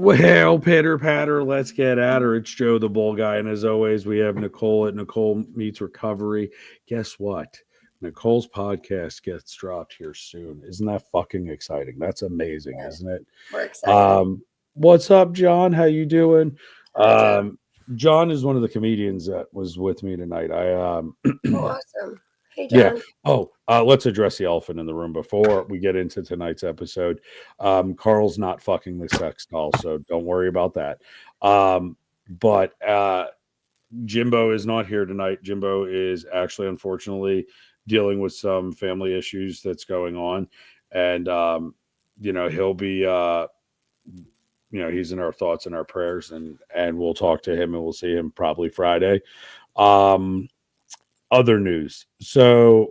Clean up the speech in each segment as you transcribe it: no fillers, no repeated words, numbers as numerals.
Well, pitter patter, let's get at her. It's Joe the Bull Guy, and as always, we have Nicole at Nicole Meets Recovery. Guess what? Nicole's podcast gets dropped here soon. Isn't that fucking exciting? That's amazing, Yeah, isn't it? we're excited. What's up, John? How you doing? Hi, Joe. John is one of the comedians that was with me tonight. Oh, awesome. Hey, Yeah. John. Oh, let's address the elephant in the room before we get into tonight's episode. Carl's not fucking the sex doll, so don't worry about that. But Jimbo is not here tonight. Jimbo is actually, unfortunately, dealing with some family issues that's going on, and he'll be. He's in our thoughts and our prayers, and we'll talk to him, and we'll see him probably Friday. Um, Other news. So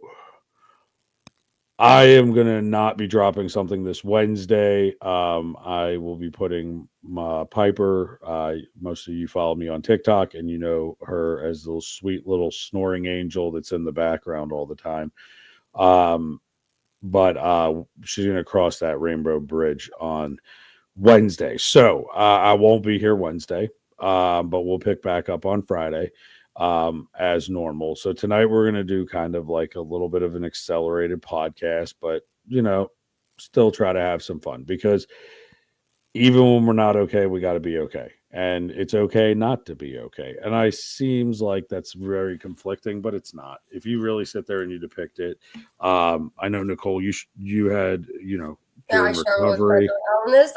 I am gonna not be dropping something this Wednesday. I will be putting my Piper. Most of you follow me on TikTok, and you know her as the sweet little snoring angel that's in the background all the time. Um, but she's gonna cross that rainbow bridge on Wednesday, so I won't be here Wednesday. But we'll pick back up on Friday as normal. So tonight we're going to do kind of like a little bit of an accelerated podcast, but still try to have some fun because even when we're not okay, we got to be okay. And it's okay not to be okay. And I seems like that's very conflicting, but it's not. If you really sit there and you depict it, I know Nicole, you had Yeah, I during sure was recovery. on this.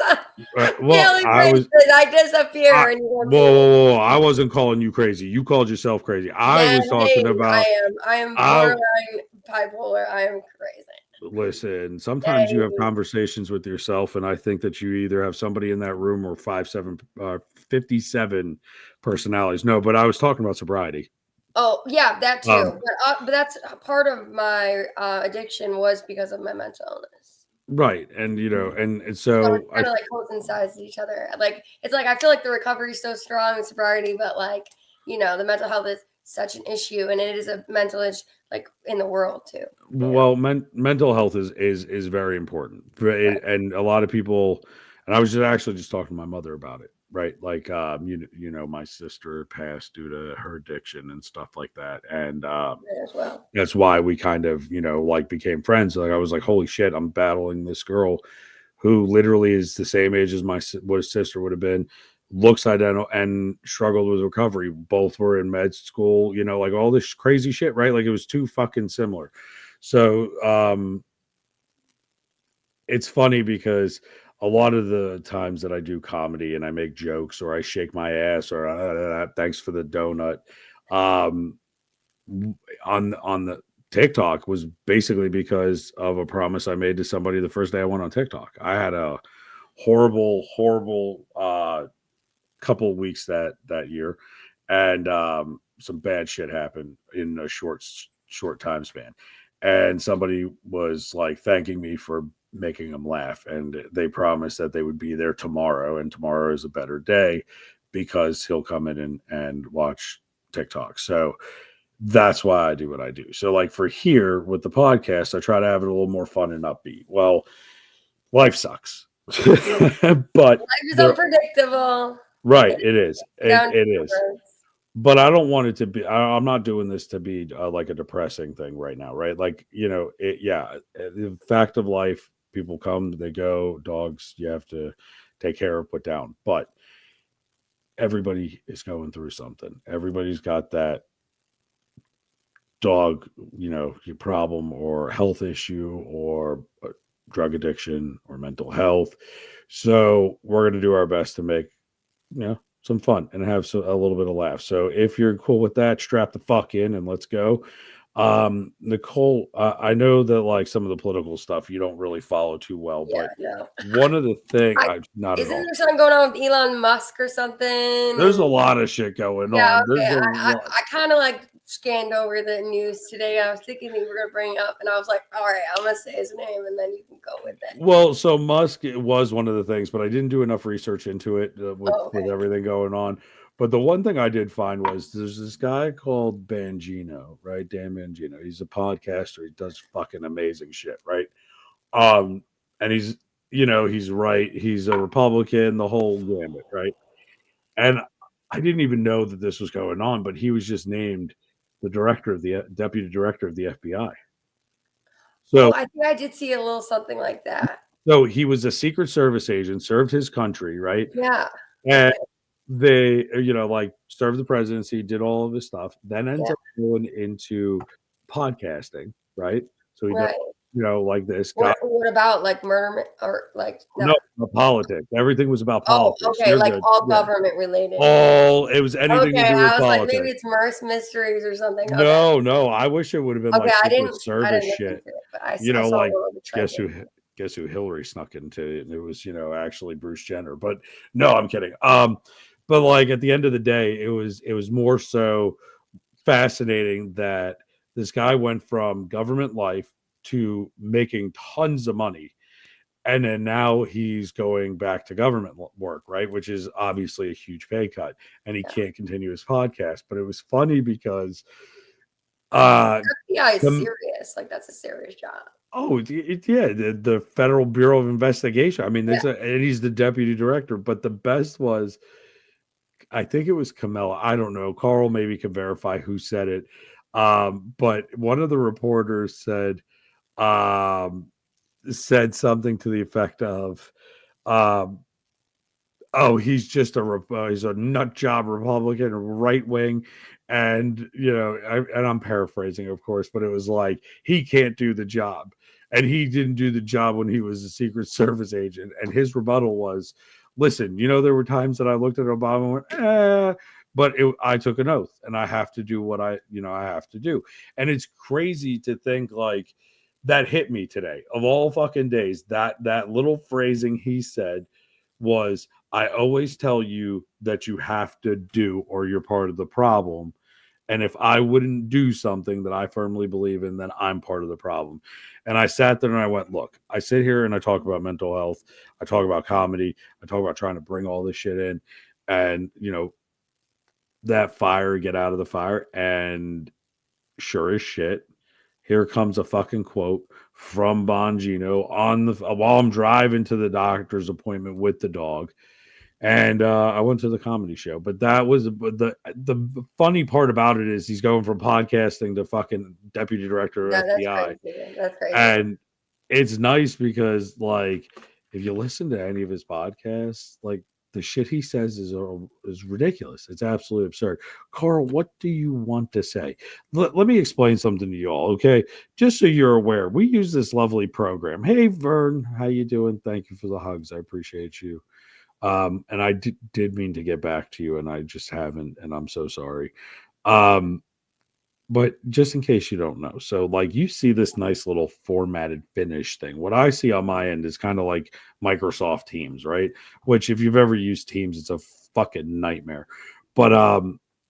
Well, Daily I was. basis, I disappear I, and you whoa, won't see me. whoa, whoa, I wasn't calling you crazy. You called yourself crazy. I Yeah, was talking hey, about. I am I borderline bipolar. I am crazy. Listen. Sometimes you have Hey, conversations with yourself, and I think that you either have somebody in that room or 57 personalities. No, but I was talking about sobriety. oh yeah, that Um, too. But that's part of my addiction was because of my mental illness. right, and and So it's so I kind of like coincides each other. Like it's like I feel like the recovery is so strong in sobriety, but like the mental health is such an issue, and it is a mental issue like in the world too. well, mental health is very important, Right. and a lot of people. And I was just talking to my mother about it, right? Like, my sister passed due to her addiction and stuff like that, and Right as well. that's why we kind of like became friends. Like I was like, holy shit, I'm battling this girl who literally is the same age as what his sister would have been, looks identical, and struggled with recovery. Both were in med school, like all this crazy shit, right? Like it was too fucking similar. So it's funny because a lot of the times that I do comedy and I make jokes or I shake my ass or thanks for the donut, um, on the TikTok was basically because of a promise I made to somebody the first day I went on TikTok. I had a horrible, horrible couple of weeks that year, and some bad shit happened in a short time span. And somebody was like thanking me for making them laugh, and they promised that they would be there tomorrow, and tomorrow is a better day because he'll come in and watch TikTok. So that's why I do what I do. So, like for here with the podcast, I try to have it a little more fun and upbeat. Well, life sucks, but Life is there, unpredictable. right, it is, it, Down to it is. earth. But I don't want it to be. I'm not doing this to be like a depressing thing right now, right? Like the fact of life. People come, they go. Dogs, you have to take care of, put down. But everybody is going through something. Everybody's got that dog, your problem or health issue or drug addiction or mental health. So we're going to do our best to make, some fun and have a little bit of laugh. So if you're cool with that, strap the fuck in and let's go. Nicole, I know that like some of the political stuff you don't really follow too well, Yeah, but no. one of the things, I not at isn't all. there something going on with Elon Musk or something? There's a And lot of shit going yeah, on. There's okay. a I lot. kind of like scanned over the news today. I was thinking you were gonna bring it up, and I was like, all right, I'm gonna say his name, and then you can go with it. Well, so Musk was one of the things, but I didn't do enough research into it Oh, with okay. everything going on. But the one thing I did find was there's this guy called Bangino, right? Dan Bangino. He's a podcaster. He does fucking amazing shit, right? Um, and he's right. He's a Republican, the whole gamut, right? And I didn't even know that this was going on, but he was just named the deputy director of the FBI. Oh, So, I think I did see a little something like that. so he was a Secret Service agent, served his country, right? Yeah. And Okay. they, like served the presidency, did all of this stuff, then ends Yeah. up going into podcasting, right? So he does, Right. like this guy. What about like murder or like No, not? politics. Everything was about Oh, politics. okay. You're Like good. all Yeah. government related. All it was anything to Okay, do with I was like, maybe politics. it's Murse Mysteries or something. Okay. No, no. I wish it would have been Okay, like I Secret didn't. I Service didn't look shit. into it, but I saw a Like little bit guess trending. who guess who Hillary snuck into it? And it was, actually Bruce Jenner. But no, I'm kidding. But like at the end of the day, it was more so fascinating that this guy went from government life to making tons of money, and then now he's going back to government work, right? Which is obviously a huge pay cut, and he Yeah. can't continue his podcast. But it was funny because uh FBI is the, serious. Like that's a serious job. yeah, the Federal Bureau of Investigation. I mean, Yeah. and he's the deputy director. But the best was, I think it was Camilla. I don't know. Carl maybe can verify who said it. But one of the reporters um, said something to the effect of, um, "Oh, he's just he's a nut job Republican, right wing," and and I'm paraphrasing, of course, but it was like he can't do the job, and he didn't do the job when he was a Secret Service agent. And his rebuttal was, "Listen, there were times that I looked at Obama and went, but I took an oath, and I have to do what I have to do." And it's crazy to think like that hit me today of all fucking days. That little phrasing he said was, "I always tell you that you have to do or you're part of the problem. And if I wouldn't do something that I firmly believe in, then I'm part of the problem." And I sat there and I went, look, I sit here and I talk about mental health. I talk about comedy. I talk about trying to bring all this shit in and, that fire, get out of the fire. And sure as shit, here comes a fucking quote from Bongino while I'm driving to the doctor's appointment with the dog. And I went to the comedy show. But that was the funny part about it is he's going from podcasting to fucking deputy director of That's FBI. crazy. That's crazy. And it's nice because like if you listen to any of his podcasts, like the shit he says is ridiculous. It's absolutely absurd. Carl, what do you want to say? Let me explain something to you all, okay? Just so you're aware, we use this lovely program. Hey, Vern, how you doing? Thank you for the hugs. I appreciate you. And I did mean to get back to you, and I just haven't, and I'm so sorry. But just in case you don't know, so like you see this nice little formatted finish thing. What I see on my end is kind of like Microsoft Teams, right? Which if you've ever used Teams, it's a fucking nightmare. But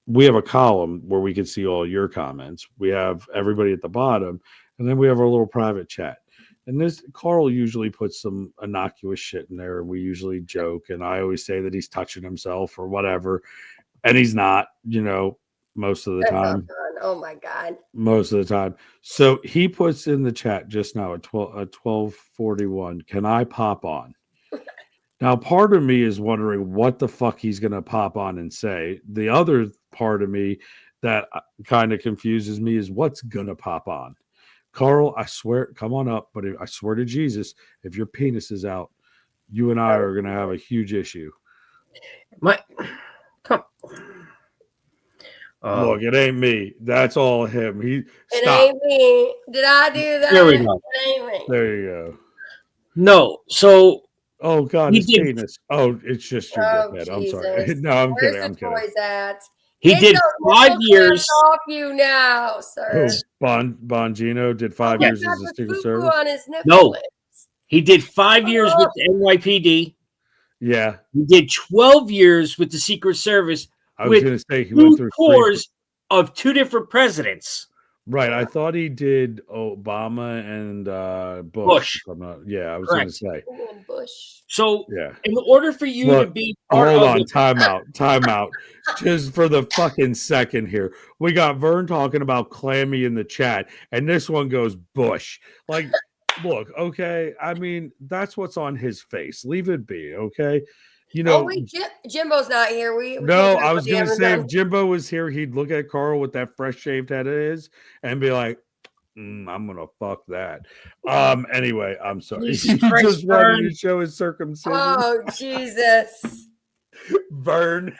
we have a column where we can see all your comments. We have everybody at the bottom, and then we have our little private chat. And this Carl usually puts some innocuous shit in there. We usually joke, and I always say that he's touching himself or whatever, and he's not, most of the That's not time. fun. Oh my god. Most of the time. So he puts in the chat just now at 12:41. Can I pop on? Now, part of me is wondering what the fuck he's going to pop on and say. The other part of me that kind of confuses me is what's going to pop on. Carl, I swear, come on up. But I swear to Jesus, if your penis is out, you and I are going to have a huge issue. Come. Look, it ain't me. That's all him. It Stop. ain't me. Did I do that? There we go. It ain't me. There you go. No, so oh god, his penis. Oh, it's just your dickhead. I'm sorry. Jesus. No, I'm Where's kidding. the I'm kidding. toys at? he Get did those 5 nipple years. clamps off you now, sir. Who? Bongino did 5 Oh, years got as a the Secret poo-poo Service. on his nipple No. lips. He did 5 years with the NYPD. Yeah, He did 12 years with the Secret Service. I was with going to say he went through tours of 2 different presidents. Right, I thought he did Obama and Bush. Yeah, I was going to say. Bush. So, yeah, in order for you to be part hold of on, the time out. Just for the fucking second here, we got Vern talking about Clammy in the chat, and this one goes Bush. Like, look, okay. I mean, that's what's on his face. Leave it be, okay. You Oh know, wait, Jimbo's not here. We can't no, talk I about was the gonna say if Amazon. Jimbo was here, he'd look at Carl with that fresh shaved head of his and be like, I'm gonna fuck that. Anyway, I'm sorry. Jesus He Christ, just wanted Vern. to show his circumcision. Oh Jesus! Burn.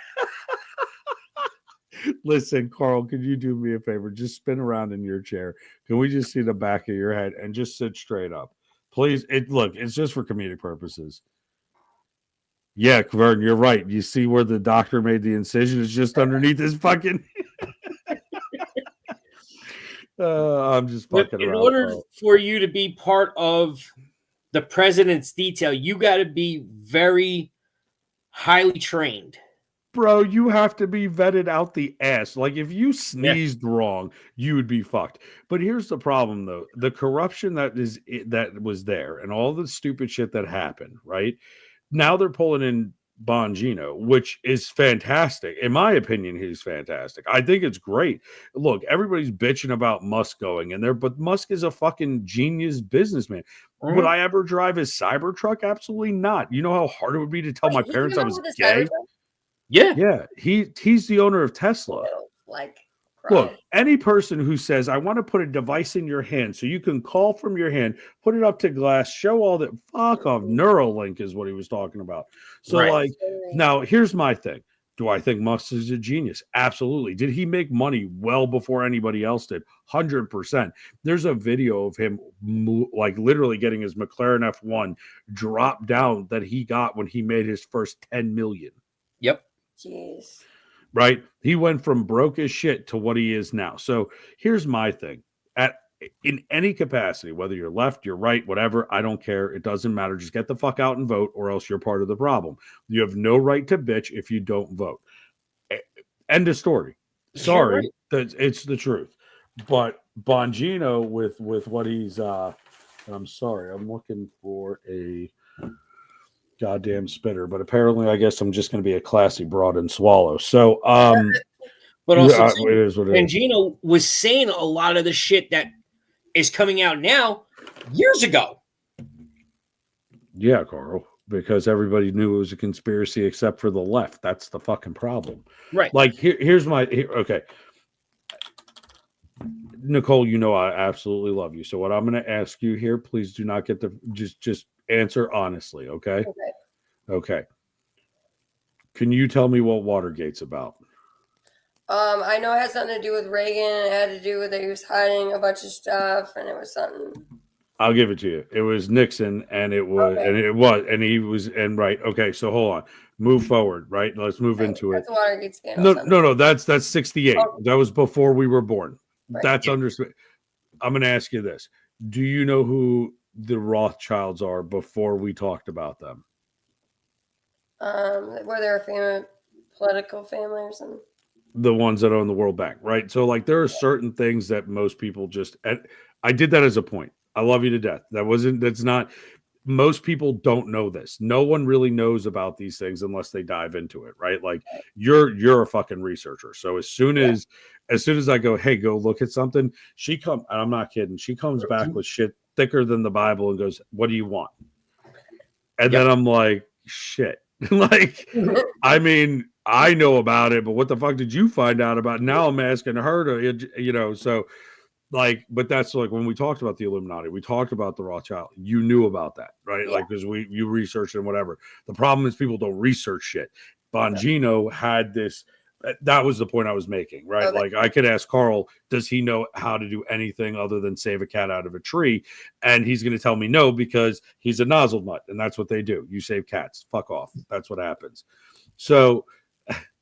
Listen, Carl, could you do me a favor? Just spin around in your chair. Can we just see the back of your head and just sit straight up? Please. It's just for comedic purposes. Yeah, Vern, you're right. You see where the doctor made the incision? It's just underneath his fucking. I'm just But fucking in around, order Carl. for you to be part of the president's detail, you got to be very highly trained. Bro, you have to be vetted out the ass. Like if you sneezed wrong, you would be fucked. But here's the problem, though: the corruption that was there, and all the stupid shit that happened. Right now, they're pulling in Bongino, which is fantastic. In my opinion, he's fantastic. I think it's great. Look, everybody's bitching about Musk going in there, but Musk is a fucking genius businessman. Would I ever drive his Cybertruck? Absolutely not. You know how hard it would be to tell Wait, my he parents came I up was with a gay? Cybertruck? Yeah. Yeah, he's the owner of Tesla. Like, Look, any person who says, I want to put a device in your hand so you can call from your hand, put it up to glass, show all that, fuck off. Neuralink is what he was talking about. So, Right. like, now here's my thing. Do I think Musk is a genius? Absolutely. Did he make money well before anybody else did? 100%. There's a video of him, like, literally getting his McLaren F1 drop down that he got when he made his first 10 million. Yep. Jeez. Right? He went from broke as shit to what he is now. So here's my thing. In any capacity, whether you're left, you're right, whatever, I don't care. It doesn't matter. Just get the fuck out and vote, or else you're part of the problem. You have no right to bitch if you don't vote. End of story. Sorry, that it's the truth. But Bongino with what he's I'm sorry, I'm looking for a goddamn spitter, but apparently I guess I'm just going to be a classy broad and swallow. So But also, it is what it is. Bongino was saying a lot of the shit that is coming out now years ago. Yeah, Carl, because everybody knew it was a conspiracy except for the left. That's the fucking problem. Right. Like here's my okay. Nicole, you know I absolutely love you. So what I'm going to ask you here, please do not get the just answer honestly, okay? Okay. Can you tell me what Watergate's about? I know it had something to do with Reagan. It had to do with that he was hiding a bunch of stuff, and it was something. I'll give it to you. It was Nixon, and it was, and he was, and right. Okay, so hold on. Move forward, right? Let's move into it. Watergate scandal. No. That's 68. Oh. That was before we were born. Right. That's understood. I'm going to ask you this: do you know who the Rothschilds are before we talked about them? Were they a famous political family or something? The ones that own the World Bank, right? So, like, there are certain things that most people just. I did that as a point. I love you to death. That's not. Most people don't know this. No one really knows about these things unless they dive into it, right? Like you're a fucking researcher. So as soon as I go, hey, go look at something, and I'm not kidding, she comes back with shit thicker than the Bible and goes, what do you want? And then I'm like, shit. Like, I mean, I know about it, but what the fuck did you find out about it? Now I'm asking her to, so like, but that's like when we talked about the Illuminati, we talked about the Rothschild. You knew about that, right? Yeah. Like, because you researched and whatever. The problem is people don't research shit. Bongino had this. That was the point I was making, right? Okay. Like, I could ask Carl, does he know how to do anything other than save a cat out of a tree? And he's going to tell me no, because he's a nozzle nut, and that's what they do. You save cats. Fuck off. That's what happens. So,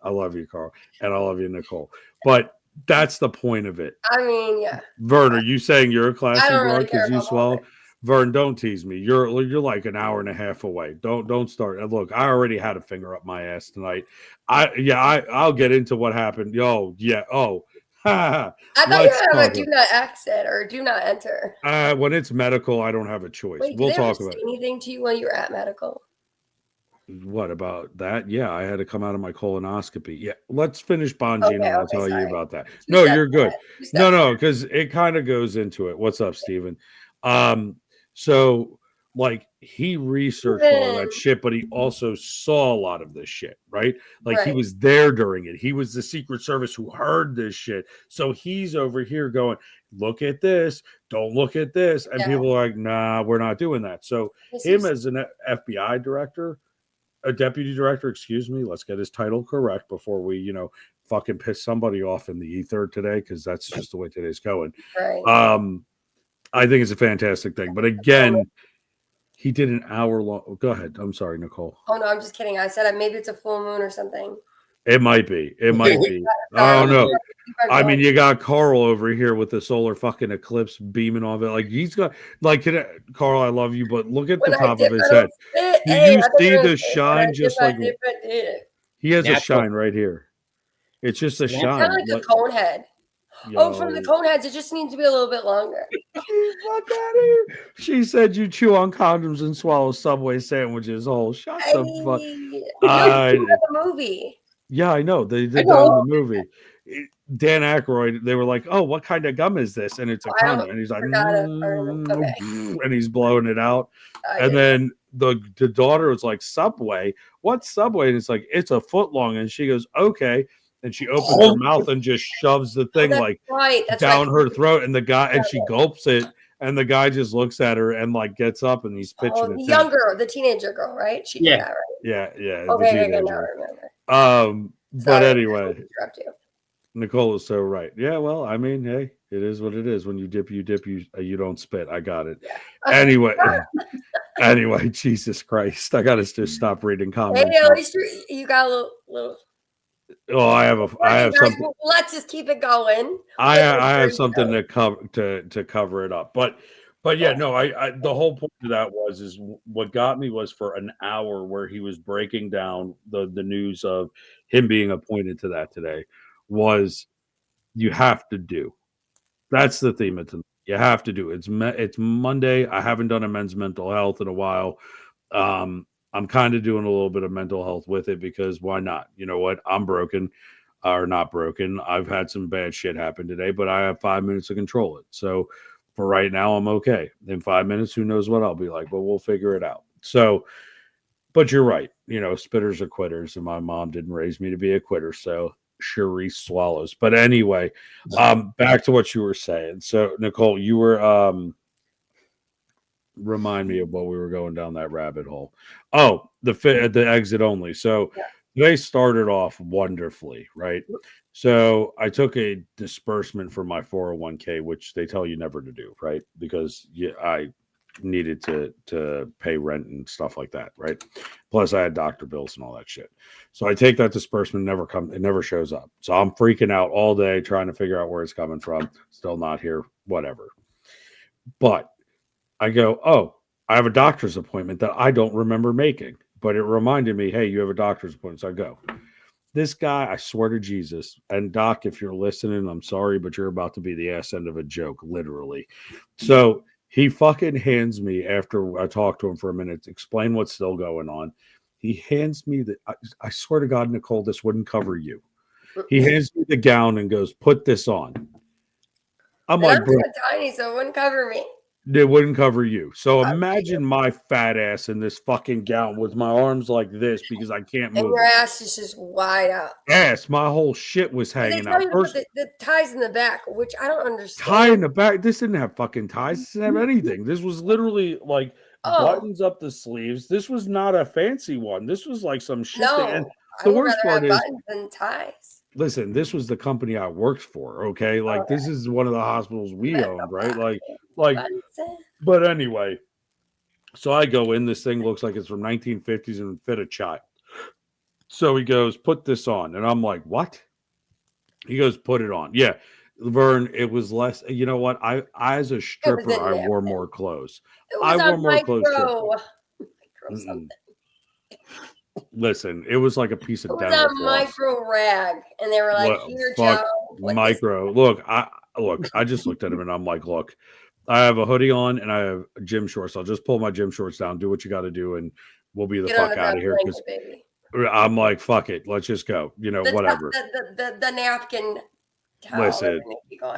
I love you, Carl, and I love you, Nicole. But that's the point of it. I mean, yeah. Vern, are you saying you're a classy broad because you swallow? It. Vern, don't tease me. You're like an hour and a half away. Don't start. Look, I already had a finger up my ass tonight. I'll get into what happened. Yo, yeah. Oh, I thought you had a do not exit or do not enter. When it's medical, I don't have a choice. Wait, we'll talk about it. Anything to you when you were at medical? What about that? Yeah, I had to come out of my colonoscopy. Yeah, let's finish Bongino. Okay, I'll tell you about that. No, you're good. No, because it kind of goes into it. What's up, Steven? So, like, he researched all that shit, but he also saw a lot of this shit, right? Like, he Right. was there during it. He was the Secret Service who heard this shit. So he's over here going, look at this, don't look at this. And Yeah. people are like, nah, we're not doing that. So him as an FBI director, a deputy director, excuse me, let's get his title correct before we, fucking piss somebody off in the ether today, because that's just the way today's going. Right. I think it's a fantastic thing. But again, he did an hour long. Go ahead. I'm sorry, Nicole. Oh no, I'm just kidding. I said maybe it's a full moon or something. It might be. It might be. I don't know. I mean, you got Carl over here with the solar fucking eclipse beaming off it. Like, he's got, like, Carl, I love you, but look at the top of his head. Do you see the shine? Just like he has a shine right here. It's just a shine. It's kind of like a cone head. Oh, from the cone heads, it just needs to be a little bit longer. She said you chew on condoms and swallow Subway sandwiches. Oh, shut the fuck. The movie. Yeah, I know. They did that in the movie. Dan Aykroyd, they were like, oh, what kind of gum is this? And it's a condom. And he's like, and he's blowing it out. And then the daughter was like, Subway? What Subway? And it's like, it's a foot long. And she goes, okay. And she opens her mouth and just shoves the thing down her throat. And the guy, and she gulps it. And the guy just looks at her and like gets up and he's pitching it. The teenager girl, right? She did that, right? Yeah. Okay, now I remember. But anyway, Nicole is so right. Yeah, well, I mean, hey, it is what it is. When you dip, you don't spit. I got it. Yeah. Anyway, Jesus Christ, I gotta just stop reading comments. Hey, at least you got a little. Oh, I have something. Let's just keep it going. I have something to cover it up, but yeah, no, I the whole point of that is what got me was for an hour where he was breaking down the news of him being appointed to that today was you have to do. That's the theme of tonight. You have to do. It's Monday. I haven't done a men's mental health in a while. I'm kind of doing a little bit of mental health with it because why not? You know what? I'm broken or not broken. I've had some bad shit happen today, but I have 5 minutes to control it. So for right now, I'm okay. In 5 minutes, who knows what I'll be like, but we'll figure it out. So, but you're right. Spitters are quitters, and my mom didn't raise me to be a quitter. So Cherise swallows. But anyway, back to what you were saying. So Nicole, you were, remind me of what we were going down that rabbit hole. Oh, the exit only. So they started off wonderfully, right? So I took a disbursement for my 401k, which they tell you never to do, right? Because I needed to pay rent and stuff like that, right? Plus I had doctor bills and all that shit. So I take that disbursement, it never shows up. So I'm freaking out all day trying to figure out where it's coming from. Still not here, whatever. But I go, oh, I have a doctor's appointment that I don't remember making, but it reminded me, hey, you have a doctor's appointment. So I go. This guy, I swear to Jesus, and Doc, if you're listening, I'm sorry, but you're about to be the ass end of a joke, literally. So he fucking hands me, after I talk to him for a minute, to explain what's still going on. He hands me I swear to God, Nicole, this wouldn't cover you. He hands me the gown and goes, put this on. I'm like, bro, tiny, so it wouldn't cover me. It wouldn't cover you. So imagine my fat ass in this fucking gown with my arms like this because I can't move. And your ass is just wide out. Ass, my whole shit was hanging out. First, the ties in the back, which I don't understand. Tie in the back. This didn't have fucking ties. This didn't have anything. This was literally like buttons up the sleeves. This was not a fancy one. This was like some shit. No, and the worst part is buttons and ties. Listen, this was the company I worked for. Okay, like this is one of the hospitals we owned, right? Like, but anyway, so I go in. This thing looks like it's from 1950s and fit a child. So he goes, "Put this on," and I'm like, "What?" He goes, "Put it on." Yeah, Vern, it was less. You know what? I as a stripper, I wore more clothes. I wore more clothes. Listen, it was like a piece of dental floss. Micro rag, and they were like, "Here, Joe." Micro. Look, I just looked at him, and I'm like, "Look, I have a hoodie on, and I have gym shorts. I'll just pull my gym shorts down, do what you got to do, and we'll be the fuck out of here." Because I'm like, "Fuck it, let's just go." Whatever. The napkin. Towel. Listen,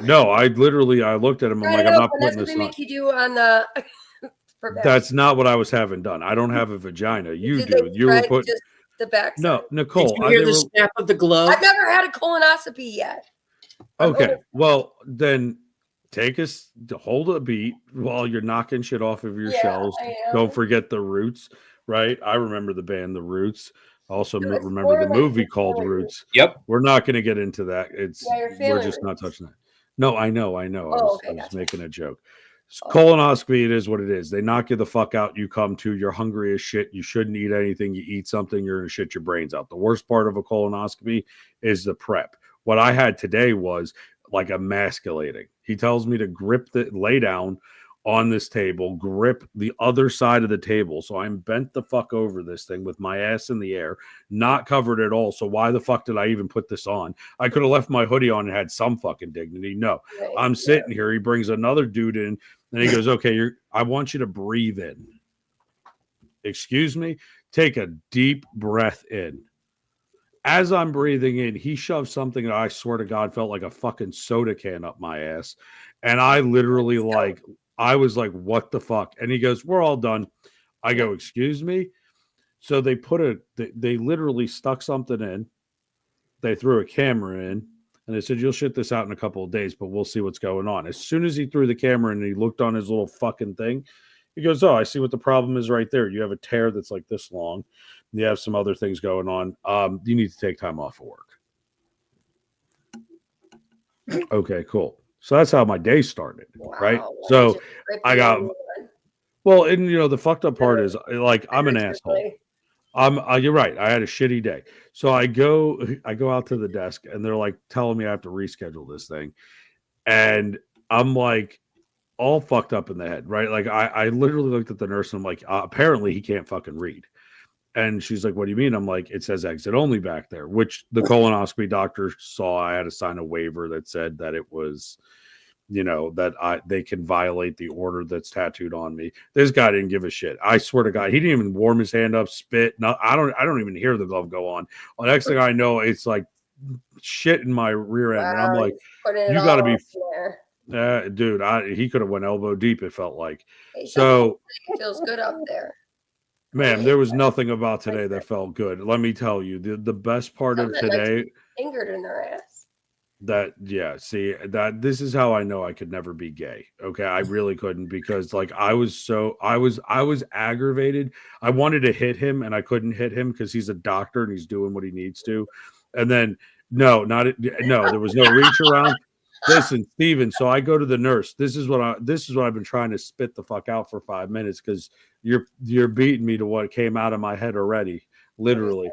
no, I looked at him. I'm like, I'm not putting this on. That's what they make you do on the That's not what I was having done. I don't have a vagina. You Did do. they You were try put just the backside? no, Nicole. Did you hear they the were, snap of the glove? I've never had a colonoscopy yet. okay. Well, then take us to hold a beat while you're knocking shit off of your shelves. I am. Don't forget the Roots, right? I remember the band The Roots. Also So it's remember the more like movie your called family Roots. Yep. We're not going to get into that. Yeah, your We're family just not roots. touching that. No, I know. I Oh, okay, was gotcha. making a joke. Oh. Colonoscopy, it is what it is. They knock you the fuck out. You come to, you're hungry as shit. You shouldn't eat anything. You eat something, you're going to shit your brains out. The worst part of a colonoscopy is the prep. What I had today was like emasculating. He tells me to lay down on this table, grip the other side of the table. So I'm bent the fuck over this thing with my ass in the air, not covered at all. So why the fuck did I even put this on? I could have left my hoodie on and had some fucking dignity. No, Right, I'm sitting here. He brings another dude in and he goes, okay, I want you to breathe in. Excuse me? Take a deep breath in. As I'm breathing in, he shoved something that I swear to God felt like a fucking soda can up my ass. And I literally I was like, what the fuck? And he goes, we're all done. I go, excuse me? So they they literally stuck something in. They threw a camera in and they said, you'll shit this out in a couple of days, but we'll see what's going on. As soon as he threw the camera in and he looked on his little fucking thing, he goes, oh, I see what the problem is right there. You have a tear that's like this long. You have some other things going on. You need to take time off of work. Okay, cool. So that's how my day started, right? So I got, well, and the fucked up part is like, I'm an asshole. You're right. I had a shitty day. So I go out to the desk and they're like telling me I have to reschedule this thing. And I'm like all fucked up in the head, right? Like I literally looked at the nurse and I'm like, apparently he can't fucking read. And she's like, what do you mean? I'm like, it says exit only back there, which the colonoscopy doctor saw. I had to sign a waiver that said that it was, that they can violate the order that's tattooed on me. This guy didn't give a shit. I swear to God, he didn't even warm his hand up, spit. No, I don't even hear the glove go on. The next thing I know, it's like shit in my rear end. And I'm like, you got to be dude, he could have went elbow deep, it felt like. So it feels good up there. Man, there was nothing about today that felt good. Let me tell you, the best part of today, fingered in their ass. This is how I know I could never be gay. Okay, I really couldn't, because like I was aggravated. I wanted to hit him and I couldn't hit him because he's a doctor and he's doing what he needs to. And then there was no reach around. Listen, Steven, so I go to the nurse. This is what I've been trying to spit the fuck out for 5 minutes, because you're beating me to what came out of my head already, literally.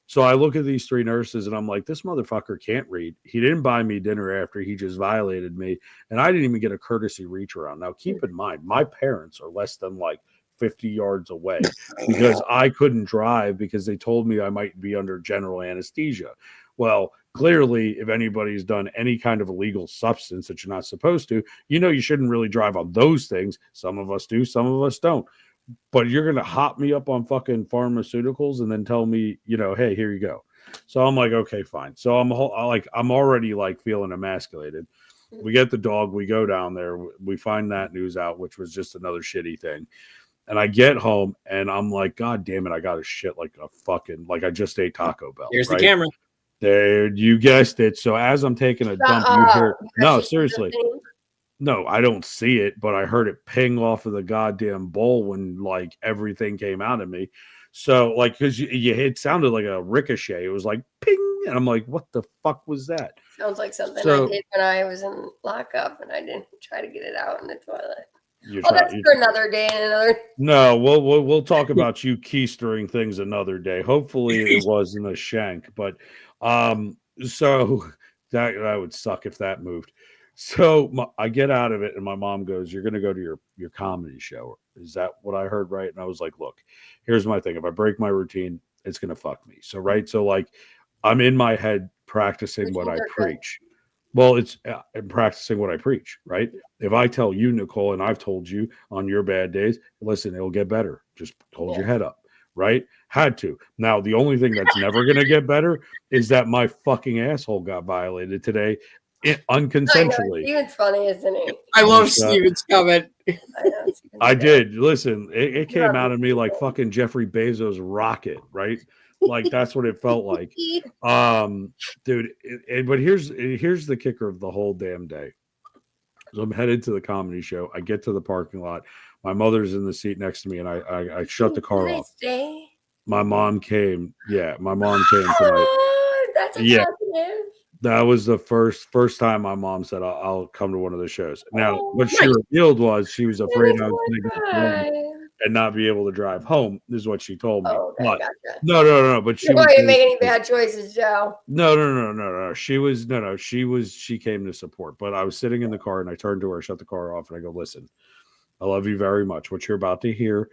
So I look at these three nurses and I'm like, this motherfucker can't read. He didn't buy me dinner after he just violated me, and I didn't even get a courtesy reach around. Now, keep in mind, my parents are less than like 50 yards away because I couldn't drive because they told me I might be under general anesthesia. Well, clearly, if anybody's done any kind of illegal substance that you're not supposed to, you shouldn't really drive on those things. Some of us do, some of us don't. But you're going to hop me up on fucking pharmaceuticals and then tell me, hey, here you go. So I'm like, okay, fine. So I'm already like feeling emasculated. We get the dog, we go down there, we find that news out, which was just another shitty thing. And I get home and I'm like, God damn it, I got to shit like a fucking, like I just ate Taco Bell. Here's the camera. There, you guessed it. So as I'm taking a dump, you hear, no, seriously. No, I don't see it, but I heard it ping off of the goddamn bowl when like everything came out of me. So like, because it sounded like a ricochet. It was like ping, and I'm like, what the fuck was that? Sounds like something I did when I was in lockup and I didn't try to get it out in the toilet. That's for another day and another. No, we'll talk about you keistering things another day. Hopefully it wasn't a shank, but so that would suck if that moved. So I get out of it and my mom goes, you're going to go to your comedy show. Is that what I heard? Right. And I was like, look, here's my thing. If I break my routine, it's going to fuck me. So, right. So like I'm in my head practicing what I preach. Well, it's practicing what I preach, right? If I tell you, Nicole, and I've told you on your bad days, listen, it'll get better. Just hold your head up, right? Had to. Now, the only thing that's never going to get better is that my fucking asshole got violated today unconsensually. Steven's funny, isn't he? I love Just, Steven's comment. I know. Steven's I good. did. Listen, it came love out of me like Steven. fucking Jeffrey Bezos' rocket, right? Like that's what it felt like. Dude, but here's the kicker of the whole damn day. So I'm headed to the comedy show. I get to the parking lot. My mother's in the seat next to me, and I shut the car Did they off. stay? My mom came. Yeah, my mom came tonight. Oh, that's a Yeah. positive. That was the first time my mom said I'll come to one of the shows. Now, Oh, what she nice. revealed was she was That afraid makes I was me going to get drunk cry. and not be able to drive home. This is what she told me. Oh, okay, But gotcha. no. But she You was didn't make any bad choices, Joe. no. She came to support. But I was sitting in the car and I turned to her, shut the car off, and I go, "Listen, I love you very much. What you're about to hear,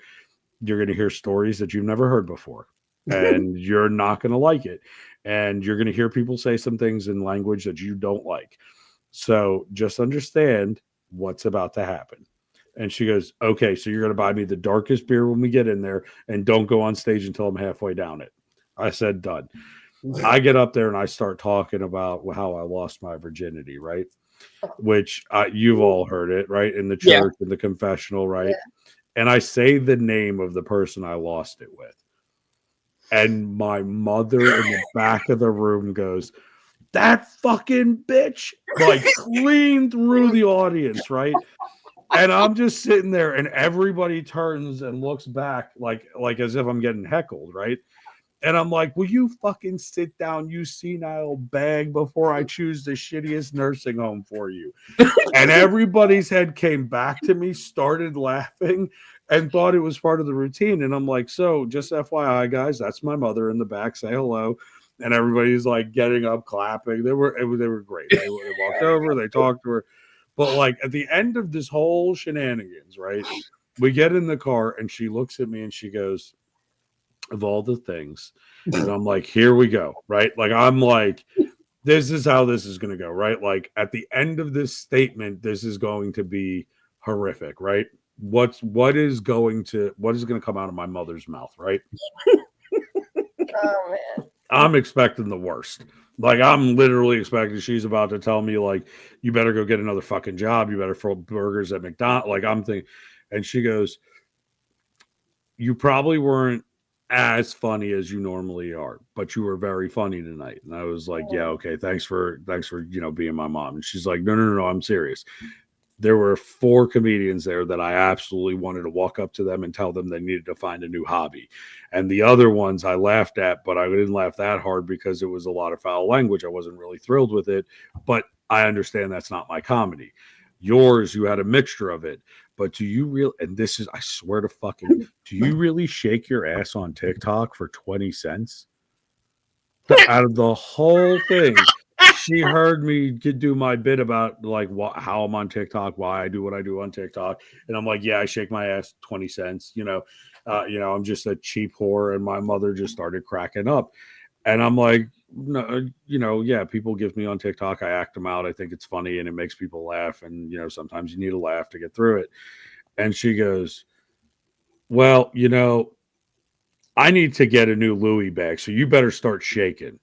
you're going to hear stories that you've never heard before, and you're not going to like it, and you're going to hear people say some things in language that you don't like. So just understand what's about to happen." And she goes, "Okay, so you're going to buy me the darkest beer when we get in there, and don't go on stage until I'm halfway down it." I said, "Done." I get up there and I start talking about how I lost my virginity, right? Which you've all heard it, right? In the Yeah. church, in the confessional, right? Yeah. And I say the name of the person I lost it with. And my mother in the back of the room goes, "That fucking bitch," like clean through the audience, right? And I'm just sitting there and everybody turns and looks back like as if I'm getting heckled, right? And I'm like, "Will you fucking sit down, you senile bag, before I choose the shittiest nursing home for you?" And everybody's head came back to me, started laughing, and thought it was part of the routine. And I'm like, "So just FYI, guys, that's my mother in the back. Say hello." And everybody's like getting up, clapping. They were great. They walked over, they talked to her. But like at the end of this whole shenanigans, right? We get in the car and she looks at me and she goes, "Of all the things," and I'm like, "Here we go," right? Like I'm like, this is how this is going to go, right? Like at the end of this statement, this is going to be horrific, right? What is going to come out of my mother's mouth, right? Oh man. I'm expecting the worst. Like I'm literally expecting she's about to tell me like, "You better go get another fucking job. You better throw burgers at McDonald's." Like I'm thinking, and she goes, "You probably weren't as funny as you normally are, but you were very funny tonight." And I was like, "Yeah, okay, thanks for being my mom." And she's like, No, I'm serious. There were 4 comedians there that I absolutely wanted to walk up to them and tell them they needed to find a new hobby. And the other ones I laughed at, but I didn't laugh that hard because it was a lot of foul language. I wasn't really thrilled with it, but I understand that's not my comedy. Yours, you had a mixture of it. But do you really, and this is, I swear to fucking, do you really shake your ass on TikTok for 20 cents? Out of the whole thing, she heard me do my bit about like how I'm on TikTok, why I do what I do on TikTok. And I'm like, "Yeah, I shake my ass 20 cents, I'm just a cheap whore." And my mother just started cracking up. And I'm like, "No, yeah, people give me on TikTok. I act them out. I think it's funny and it makes people laugh. And, sometimes you need a laugh to get through it." And she goes, "Well, I need to get a new Louis bag. So you better start shaking."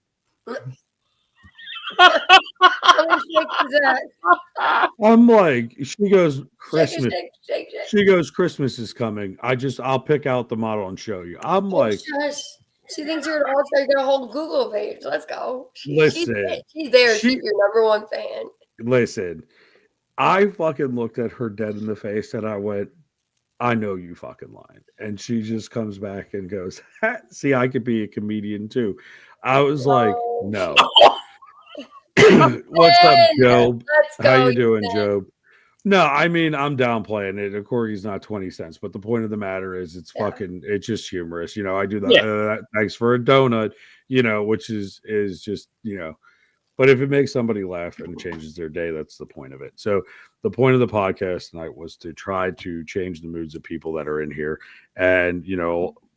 How many shakes is that? I'm like, she goes, Shake it, "Christmas." shake. She goes, "Christmas is coming. I'll pick out the model and show you." I'm like, Shush. She thinks you're an all-star. You got a whole Google page. Let's go. She's listen, there. she, She's your #1 fan. listen, I fucking looked at her dead in the face and I went, "I know you fucking lying." And she just comes back and goes, "See, I could be a comedian too." I was like, Oh, "No." What's up, Job? Let's go. How you doing, Job? No, I mean, I'm downplaying it. A corgi's not 20 cents, but the point of the matter is it's it's just humorous. I do that. Yeah. Thanks for a donut, which is just, but if it makes somebody laugh and changes their day, that's the point of it. So the point of the podcast tonight was to try to change the moods of people that are in here. And,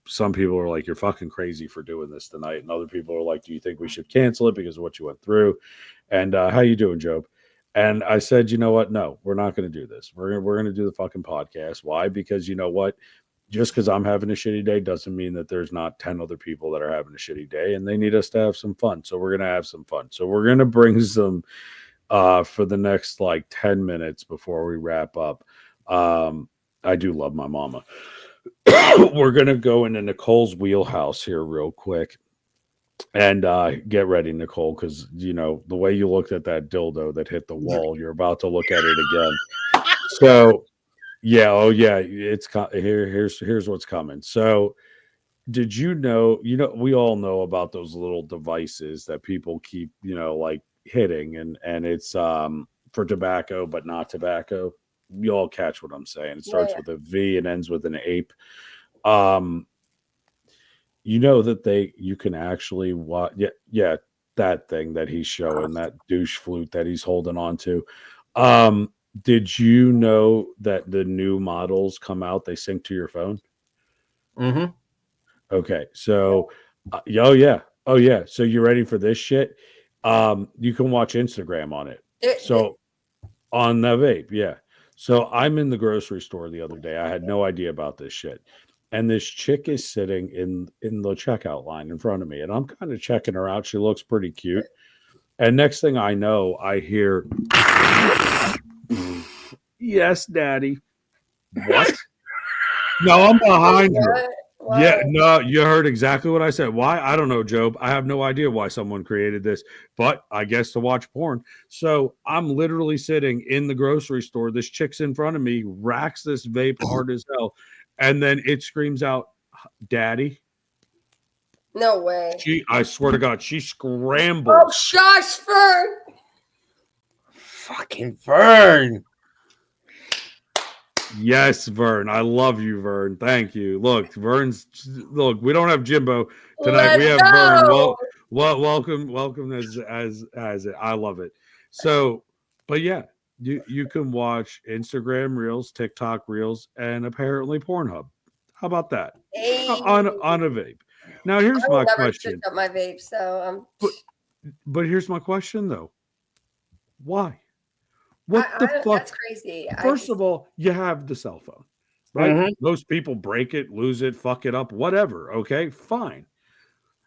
some people are like, "You're fucking crazy for doing this tonight." And other people are like, "Do you think we should cancel it because of what you went through?" And how you doing, Job? And I said, "You know what? No, we're not going to do this. We're going to do the fucking podcast." Why? Because you know what? Just because I'm having a shitty day doesn't mean that there's not 10 other people that are having a shitty day and they need us to have some fun. So we're going to have some fun. So we're going to bring some for the next like 10 minutes before we wrap up. I do love my mama. We're going to go into Nicole's wheelhouse here real quick. And get ready, Nicole, because the way you looked at that dildo that hit the wall, you're about to look at it again. So, yeah, oh yeah, here's what's coming. So, did you know? We all know about those little devices that people keep, like hitting, and it's for tobacco, but not tobacco. You all catch what I'm saying. It starts Yeah. with a V and ends with an ape. Um, you know that you can actually watch, yeah, that thing that he's showing, that douche flute that he's holding on to. Did you know that the new models come out, they sync to your phone? Mm-hmm. Okay, so oh yeah, so you ready for this shit? You can watch Instagram on it. So on the vape, yeah. So I'm in the grocery store the other day. I had no idea about this shit. And this chick is sitting in the checkout line in front of me. And I'm kind of checking her out. She looks pretty cute. And next thing I know, I hear, yes, daddy. What? No, I'm behind her. Why? Yeah, no, you heard exactly what I said. Why? I don't know, Job. I have no idea why someone created this, but I guess to watch porn. So I'm literally sitting in the grocery store. This chick's in front of me, racks this vape hard as hell, and then it screams out, "Daddy!" No way. I swear to God, she Oh, scrambles. shush, Fern. Fucking Vern. Yes, Vern. I love you, Vern. Thank you. Look, we don't have Jimbo tonight. We have Vern. Welcome as it. I love it. So, but yeah, you can watch Instagram Reels, TikTok Reels, and apparently Pornhub. How about that? Hey. On a vape. Now here's my question. Up my vape, so but here's my question though. Why? What the fuck? That's crazy. First of all, you have the cell phone, right? Mhm. Most people break it, lose it, fuck it up, whatever. Okay, fine.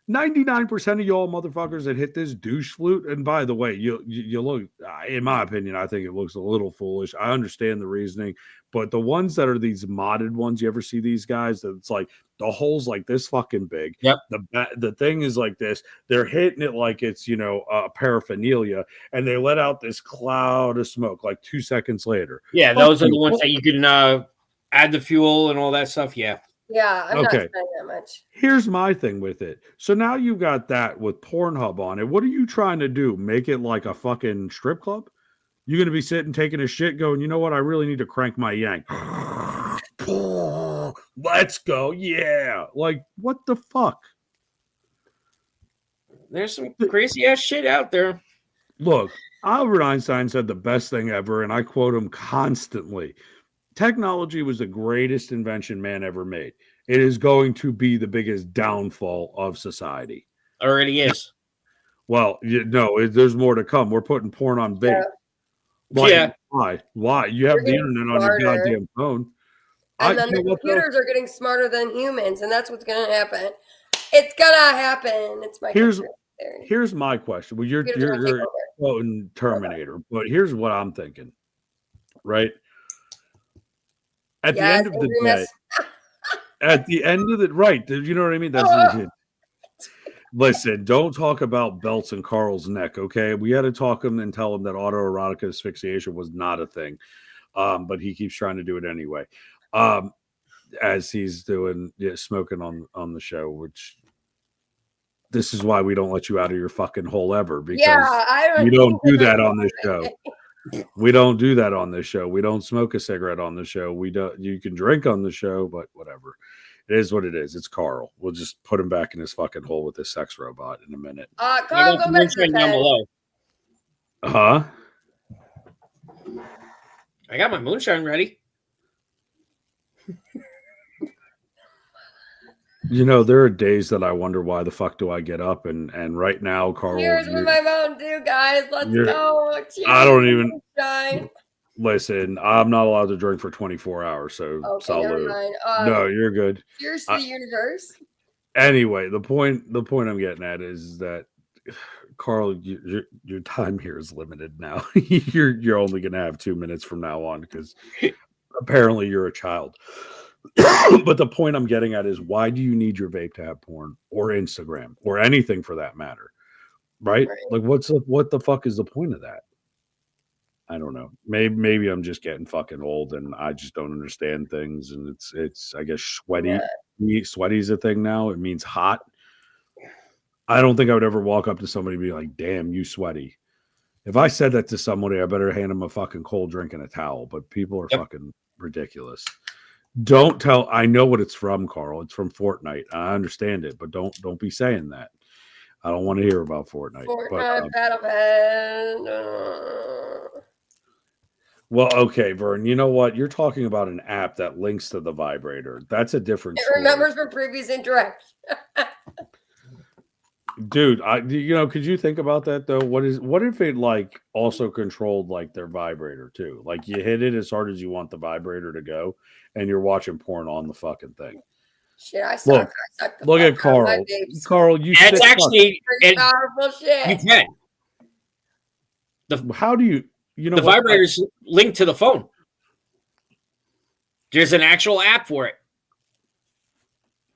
99% of y'all motherfuckers that hit this douche flute, and by the way, you look, in my opinion, I think it looks a little foolish. I understand the reasoning, but the ones that are these modded ones, you ever see these guys that it's like the hole's like this fucking big. Yep. The thing is like this. They're hitting it like it's paraphernalia, and they let out this cloud of smoke like 2 seconds later. Yeah, those are the ones that you can add the fuel and all that stuff. Yeah. Yeah, I'm not spending that much. Here's my thing with it. So now you've got that with Pornhub on it. What are you trying to do? Make it like a fucking strip club? You're going to be sitting taking a shit going, you know what? I really need to crank my yank. Let's go. Yeah. Like, what the fuck? There's some crazy ass shit out there. Look, Albert Einstein said the best thing ever, and I quote him constantly. Technology was the greatest invention man ever made. It is going to be the biggest downfall of society. Already is. Well, there's more to come. We're putting porn on vape. Yeah. Why? You have the internet on your goddamn phone. And then the computers are getting smarter than humans, and that's what's going to happen. It's going to happen. It's my Here's my question. Well, you're quoting Terminator, but here's what I'm thinking. Right? At the end of the day, you know what I mean? That's listen, don't talk about belts in Carl's neck, okay? We had to talk him and tell him that autoerotic asphyxiation was not a thing. But he keeps trying to do it anyway. As he's doing smoking on the show, which this is why we don't let you out of your fucking hole ever, because you don't do that on this show. We don't do that on this show. We don't smoke a cigarette on the show. We don't. You can drink on the show, but whatever. It is what it is. It's Carl. We'll just put him back in his fucking hole with this sex robot in a minute. Carl, go back to the down below. Huh? I got my moonshine ready. There are days that I wonder why the fuck do I get up and right now, Carl. Cheers with my Mountain Dew, guys. Let's go. Cheers. I don't even listen. I'm not allowed to drink for 24 hours, so salute. No, you're good. Cheers to the universe. Anyway, the point I'm getting at is that Carl, your time here is limited now. You're only gonna have 2 minutes from now on because apparently you're a child. But the point I'm getting at is why do you need your vape to have porn or Instagram or anything for that matter? Right? Right. Like what the fuck is the point of that? I don't know. Maybe I'm just getting fucking old and I just don't understand things and it's I guess sweaty. Sweaty is a thing now. It means hot. I don't think I would ever walk up to somebody and be like, "Damn, you sweaty." If I said that to somebody, I better hand them a fucking cold drink and a towel. But people are fucking ridiculous. Don't tell. I know what it's from, Carl. It's from Fortnite. I understand it, but don't be saying that. I don't want to hear about Fortnite. Fortnite Battle Pass. Well, okay, Vern. You know what? You're talking about an app that links to the vibrator. That's a different It story. remembers from previous interactions. Dude, could you think about that though? What if it like also controlled like their vibrator too? Like you hit it as hard as you want the vibrator to go, and you're watching porn on the fucking thing. Shit, I suck. Look at Carl. Carl, you. That's actually pretty powerful shit. You can. How do you? You know the vibrator's linked to the phone. There's an actual app for it.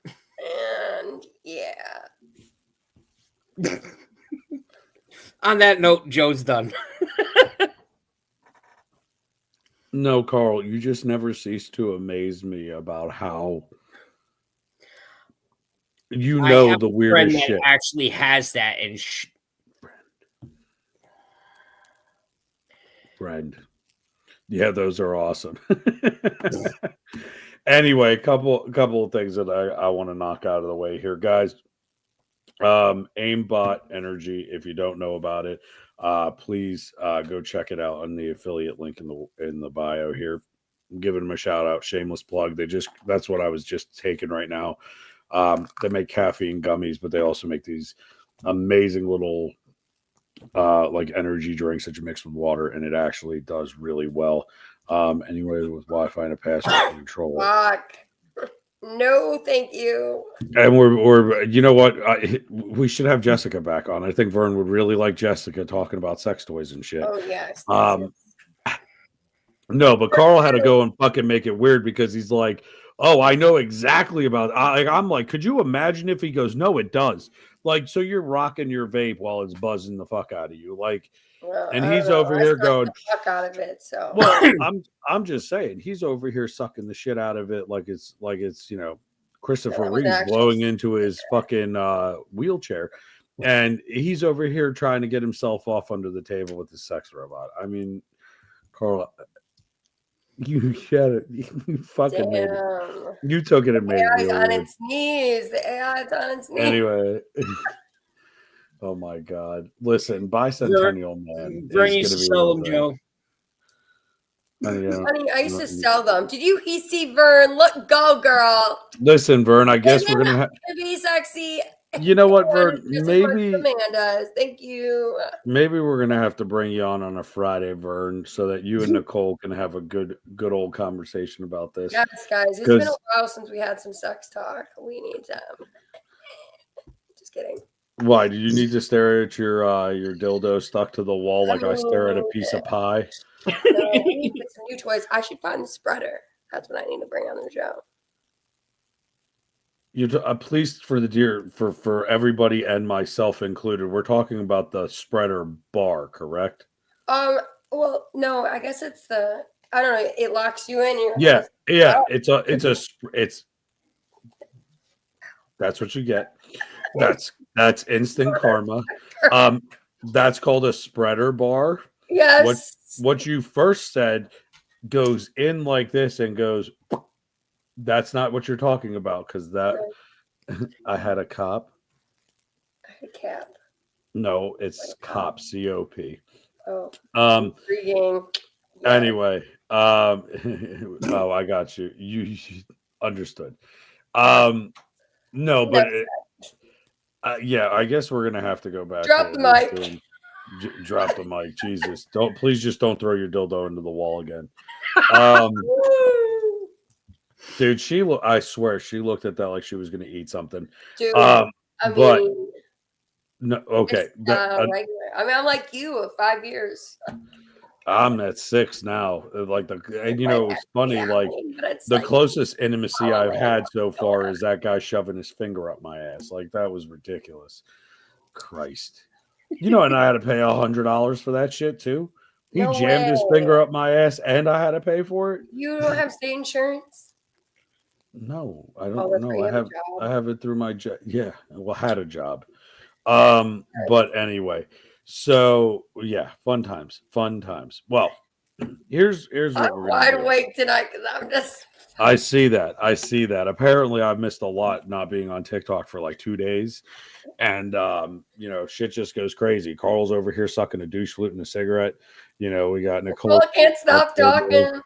And yeah. On that note, Joe's done. No, Carl, you just never cease to amaze me about how the weirdest shit. That actually has that and friend. Yeah, those are awesome. Anyway, couple of things that I want to knock out of the way here, guys. Aimbot Energy, if you don't know about it, please go check it out on the affiliate link in the bio here. I'm giving them a shout out, shameless plug. That's what I was just taking right now. They make caffeine gummies, but they also make these amazing little like energy drinks that you mix with water, and it actually does really well. Anyway, with Wi-Fi and a password control. Fuck. No, thank you. And we're you know what? We should have Jessica back on. I think Vern would really like Jessica talking about sex toys and shit. Oh yes. No, but Carl had to go and fucking make it weird because he's like, "Oh, I know exactly about." I'm like, "Could you imagine if he goes, no, it does." Like, so you're rocking your vape while it's buzzing the fuck out of you, like, and he's over here going the fuck out of it. So well, I'm just saying he's over here sucking the shit out of it like it's Christopher Reeve blowing into his fucking wheelchair, and he's over here trying to get himself off under the table with his sex robot. I mean, Carl, you said it. You fucking made it. You took it and made it. The AI's on its knees. The AI's on its knees. Anyway. Oh my God! Listen, Bicentennial Man. Vern used to sell them, Joe. Honey, I used to sell them. Did you see Vern? Look, go girl. Listen, Vern. I guess we're gonna be sexy. You know what, Vern? Maybe Amanda's. Thank you. Maybe we're gonna have to bring you on a Friday, Vern, so that you and Nicole can have a good old conversation about this. Yes, guys. It's been a while since we had some sex talk. We need some. Just kidding. Why do you need to stare at your dildo stuck to the wall like I stare at a piece of pie? No, we need to get some new toys. I should find the spreader. That's what I need to bring on the show. You please, for everybody and myself included, we're talking about the spreader bar, correct? Well, no, I guess it's I don't know. It locks you in. Yeah. It's that's what you get. That's instant karma. That's called a spreader bar. Yes. What you first said goes in like this and goes. That's not what you're talking about because that I had a cop. I had a cap. No, it's cop. COP. Oh. Intriguing. Anyway, oh, I got you. You understood. No, but. Yeah, I guess we're gonna have to go back. Drop the mic. Drop the mic, Jesus! Please don't throw your dildo into the wall again. Dude, I swear she looked at that like she was gonna eat something. Dude, but No, okay. Just, regular. I mean, I'm like you, 5 years. I'm at 6 now. Like and you know, it was funny. Yeah, Like but it's the like, closest intimacy I've man, had so what's going far on? is that guy shoving his finger up my ass. Like that was ridiculous. Christ. You know, and I had to pay $100 for that shit too. He No jammed way. his finger up my ass, and I had to pay for it. You don't have state insurance? No, I Oh, don't that's know. right. You have a I job. have it through my job. Yeah, well, had a job. But anyway, so yeah, fun times, fun times. Well, here's I'm what we're gonna wide do. awake tonight because I'm just. I see that. I see that. Apparently, I've missed a lot not being on TikTok for like 2 days, and you know, shit just goes crazy. Carl's over here sucking a douche flute and a cigarette. You know, we got Well, Nicole. I can't stop talking.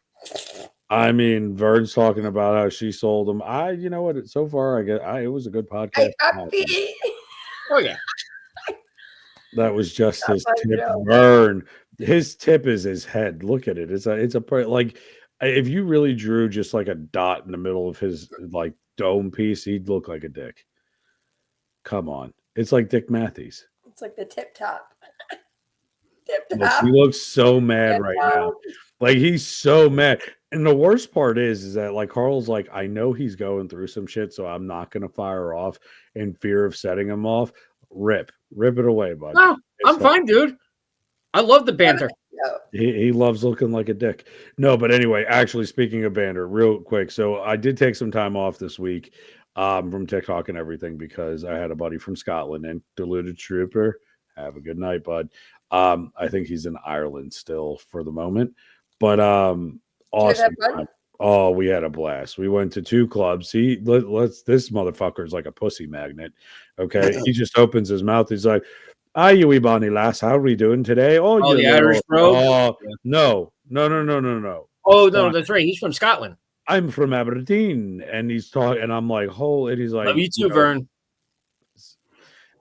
I mean, Vern's talking about how she sold them. You know what? So far, it was a good podcast. I pee. Oh yeah. That was just his That's my tip. joke. Vern, his tip is his head. Look at it. Like if you really drew just like a dot in the middle of his like dome piece, he'd look like a dick. Come on, it's like Dick Matthews. It's like the tip top. Tip Look, top. he looks so mad Tip right top. now. Like he's so mad. And the worst part is that like Carl's like, I know he's going through some shit, so I'm not gonna fire off in fear of setting him off. Rip it away, bud. No, I'm It's fine, dude. I love the banter. No. He loves looking like a dick. No, but anyway, actually speaking of banter, real quick. So I did take some time off this week from TikTok and everything because I had a buddy from Scotland and Deluded Trooper. Have a good night, bud. I think he's in Ireland still for the moment. But You guys have awesome fun? time. Oh, we had a blast. We went to 2 clubs. Let's this motherfucker is like a pussy magnet. Okay. He just opens his mouth. He's like, "Hi, you wee bonny lass. How are we doing today? Oh, Oh, you the little Irish brogue? oh Yeah. no. Oh no, that's right. He's from Scotland. I'm from Aberdeen." And he's talking, and I'm like, and he's like, Love you too, Vern.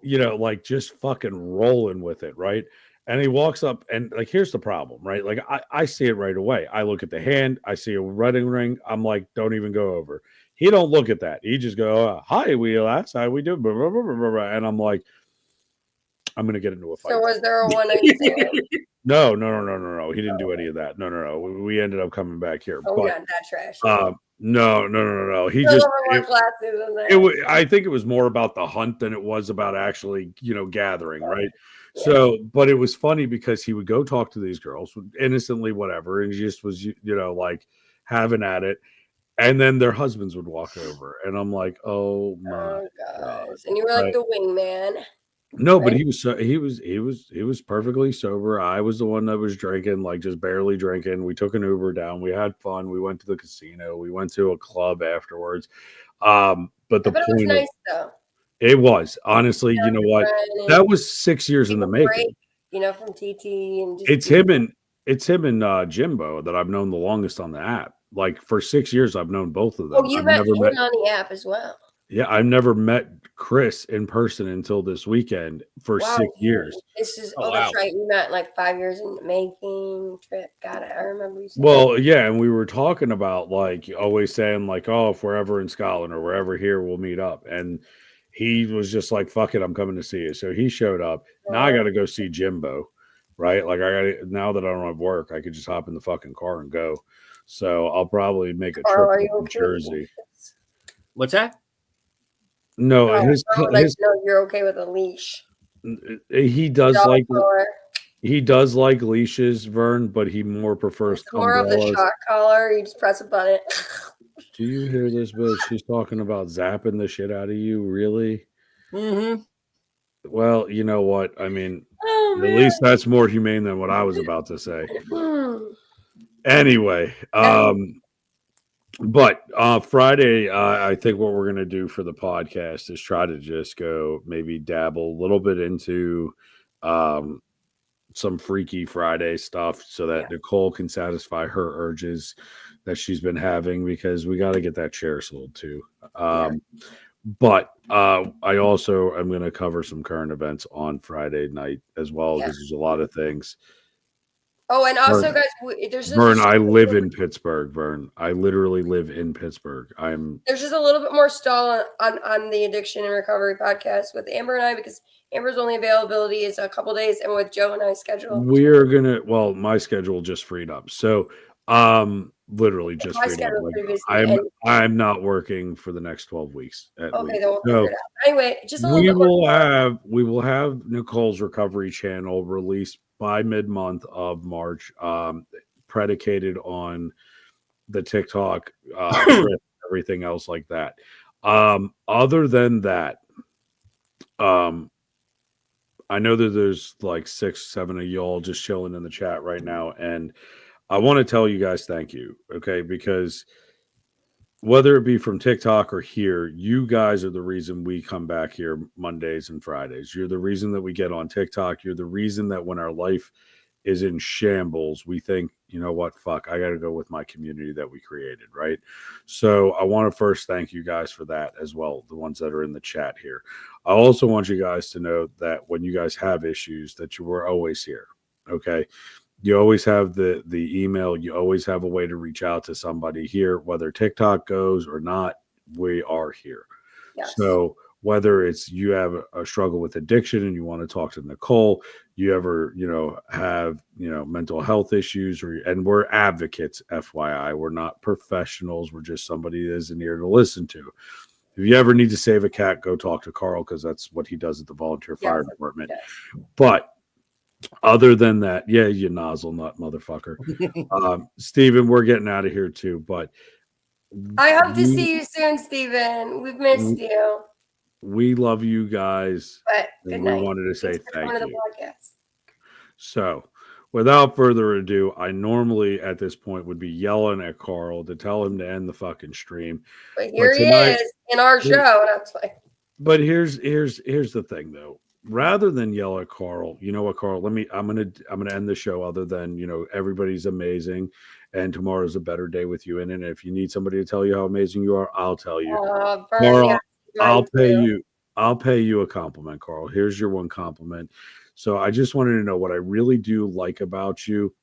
like just fucking rolling with it, right? And he walks up, and like, here's the problem, right? Like, I see it right away. I look at the hand, I see a wedding ring. I'm like, don't even go over. He don't look at that. He just go, "Hi, wee lass, how we doing?" And I'm like, I'm gonna get into a fight. So was there a one night stand? No. He didn't do any of that. No. We ended up coming back here. Oh, But yeah, that trash. no. He Still just more classes than that. I think it was more about the hunt than it was about actually, gathering, right? So, but it was funny because he would go talk to these girls innocently, whatever, and he just was, like having at it. And then their husbands would walk over, and I'm like, oh my Oh, God. gosh. And you were like the wingman. No, but Right. he was perfectly sober. I was the one that was drinking, like just barely drinking. We took an Uber down. We had fun. We went to the casino. We went to a club afterwards. But the But it was point nice, though. it was honestly, you know what? That was 6 years in the making. Break, from TT and just It's him and Jimbo that I've known the longest on the app. Like for 6 years, I've known both of them. Oh, you I've met never him met. on the app as well. Yeah, I've never met Chris in person until this weekend for Wow, 6 years. This is Oh, that's wow. right. We met like 5 years in the making trip. Got it. I remember you saying. Well, yeah, and we were talking about like always saying like, oh, if we're ever in Scotland or we're ever here, we'll meet up. And he was just like, fuck it, I'm coming to see you. So he showed up. Now I got to go see Jimbo, right? Like now that I don't have work, I could just hop in the fucking car and go. So I'll probably make a Carl, are trip you to okay? Jersey. What's that? No, I would like to know you're okay with a leash. he does Dog like collar. he does like leashes, Vern, but he more prefers It's more of the umbrellas. shock collar. You just press a button. Do you hear this bitch? She's talking about zapping the shit out of you, really? Mm-hmm. Well, you know what? I mean, Oh, at man. least that's more humane than what I was about to say. Anyway, but Friday, I think what we're gonna do for the podcast is try to just go maybe dabble a little bit into some Freaky Friday stuff so that Nicole can satisfy her urges that she's been having because we got to get that chair sold too. But I also am going to cover some current events on Friday night as well because there's a lot of things. Oh, and also, Vern, guys, there's just Vern, I live in Pittsburgh. Vern, I literally live in Pittsburgh. there's just a little bit more stall on the addiction and recovery podcast with Amber and I, because Amber's only availability is a couple days, and with Joe and I schedule, We're gonna. Well, my schedule just freed up, so literally just my freed up. schedule Like previously. I'm not working for the next 12 weeks at Okay, least. then we'll figure So it out. Anyway, just a little we bit more. will have Nicole's recovery channel released by mid-month of March, predicated on the TikTok trip, everything else like that. Other than that, I know that there's like 6, 7 of y'all just chilling in the chat right now, and I want to tell you guys thank you, okay? Because whether it be from TikTok or here, you guys are the reason we come back here Mondays and Fridays. You're the reason that we get on TikTok. You're the reason that when our life is in shambles, we think, you know what, fuck, I got to go with my community that we created, right? So I want to first thank you guys for that as well, the ones that are in the chat here. I also want you guys to know that when you guys have issues, that you were always here, okay? You always have the email. You always have a way to reach out to somebody here, whether TikTok goes or not. We are here. Yes. So whether it's you have a struggle with addiction and you want to talk to Nicole, you ever have mental health issues, and we're advocates. FYI, we're not professionals. We're just somebody that is in here to listen to. If you ever need to save a cat, go talk to Carl, because that's what he does at the volunteer fire department. Yes. But other than that, yeah, you nozzle nut motherfucker. Steven, we're getting out of here too, but I hope to see you soon, Steven. We've missed you. We love you guys. But good night. We wanted to say thank you. To the podcast. So, without further ado, I normally at this point would be yelling at Carl to tell him to end the fucking stream. But here he is in our show, and I'm like. But here's the thing though. Rather than yell at Carl, you know what, Carl? I'm gonna end the show. Other than everybody's amazing, and tomorrow's a better day with you in it. And if you need somebody to tell you how amazing you are, I'll tell you. Carl, I'll pay you. I'll pay you a compliment, Carl. Here's your one compliment. So I just wanted to know what I really do like about you